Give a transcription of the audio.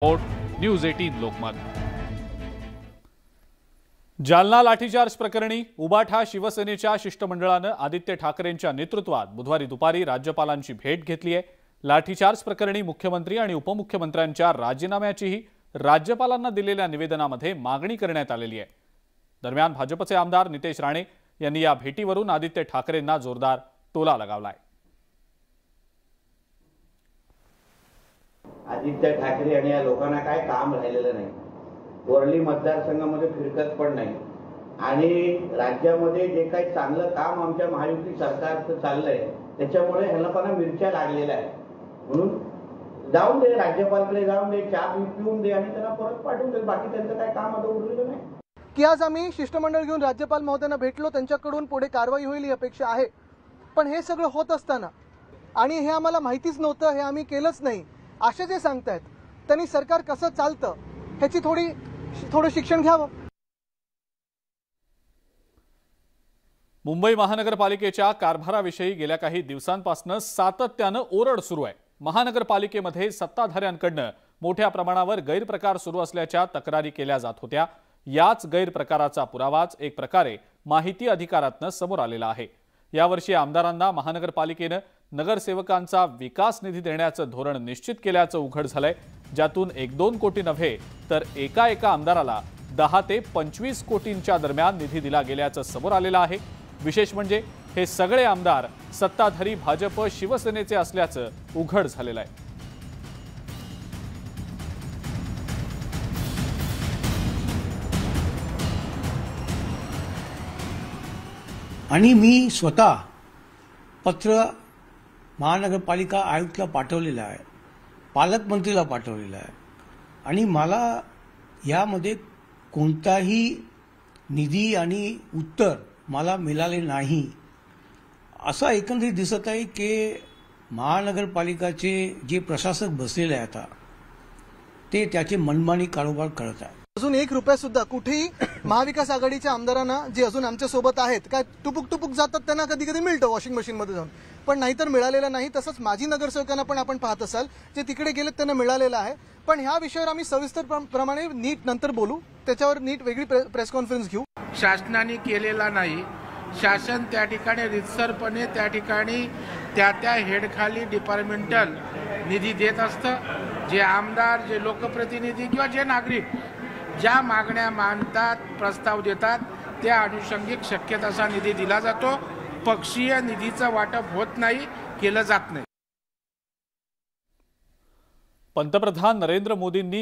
News 18 Lokmat. Jalna lathi charge प्रकरणी उबाठा शिवसेनेच्या शिष्टमंडळाने आदित्य ठाकरेंच्या नेतृत्वात बुधवारी दुपारी राज्यपालांची भेट घेतली आहे। लाठीचार्ज प्रकरणी मुख्यमंत्री आणि उपमुख्यमंत्र्यांच्या राजीनाम्याचीही राज्यपालांना दिलेल्या निवेदनामध्ये मागणी करण्यात आलेली आहे। दरम्यान भाजपचे आमदार नितेश राणे यांनी या भेटीवरून आदित्य ठाकरेंना जोरदार टोला लगावलाय। आदित्य ठाकरे आणि या लोकांना काय काम राहिलेलं नाही। वरळी मतदारसंघामध्ये फिरकत पण नाही आणि राज्यामध्ये जे काही चांगलं काम आमच्या महायुती सरकारचं चाललंय त्याच्यामुळे ह्याला पण मिरच्या लागलेल्या आहे। म्हणून जाऊन दे, राज्यपालाकडे जाऊन दे, चहा पिऊन दे आणि त्यांना परत पाठवून दे। बाकी त्यांचं काय काम आता उरलेलं नाही की आज आम्ही शिष्टमंडळ घेऊन राज्यपाल महोदयांना भेटलो, त्यांच्याकडून पुढे कारवाई होईल ही अपेक्षा आहे। पण हे सगळं होत असताना आणि हे आम्हाला माहितीच नव्हतं, हे आम्ही केलंच नाही असे जे सांगतायत त्यांनी सरकार कसं चालतं ह्याची थोडं शिक्षण घ्यावं। मुंबई महानगरपालिकेच्या कारभाराविषयी गेल्या काही दिवसांपासून सातत्याने ओरड सुरू आहे। महानगरपालिकेमध्ये सत्ताधाऱ्यांकडून मोठ्या प्रमाणावर गैरप्रकार सुरू असल्याच्या तक्रारी केल्या जात होत्या। याच गैरप्रकाराचा पुरावाच एक प्रकारे माहिती अधिकारातून समोर आलेला आहे। यावर्षी आमदारांना महानगरपालिकेने नगरसेवकांचा विकास निधी देण्याचं धोरण निश्चित केल्याचं उघड झालंय, ज्यातून 1-2 कोटी नव्हे तर एका आमदाराला 10 ते 25 कोटींच्या दरम्यान निधी दिला गेल्याचं समोर आलेलं आहे। विशेष म्हणजे हे सगळे आमदार सत्ताधारी भाजप शिवसेनेचे असल्याचं उघड झालेलं आहे। आणि मी स्वतः पत्र महानगरपालिका आयुक्तला पाठवलेलं आहे, पालकमंत्रीला पाठवलेलं आहे आणि मला यामध्ये कोणताही निधी आणि उत्तर मला मिळाले नाही असं एकंदरीत दिसत आहे की महानगरपालिकाचे जे प्रशासक बसलेले आहेत आता ते त्याचे मनमानी कारोबार करत आहेत। अजून 1 रुपया सुद्धा कुठेही महाविकास आघाडीच्या आमदारांना जे अजून आमच्या सोबत आहेत काय टुपुक जातात त्यांना कधी कधी मिळतं वॉशिंग मशीन मध्ये जाऊन, पण नाहीतर मिळालेलं नाही। तसंच माजी नगरसेवकांना पण आपण पाहत असाल जे तिकडे गेलेत त्यांना मिळालेलं आहे। पण ह्या विषयावर आम्ही सविस्तर प्रमाणे नीट नंतर बोलू, त्याच्यावर नीट वेगळी प्रेस कॉन्फरन्स घेऊ। शासनाने केलेला नाही, शासन त्या ठिकाणी रितसरपणे त्या ठिकाणी त्या हेडखाली डिपार्टमेंटल निधी देत असतं। जे आमदार, जे लोकप्रतिनिधी किंवा जे नागरिक ज्या मागण्या मांडतात, प्रस्ताव देतात त्या अनुषंगिक शक्य तसा निधी दिला जातो। पक्षीय निधीचं वाटप होत नाही, केलं जात नाही। पंतप्रधान नरेंद्र मोदींनी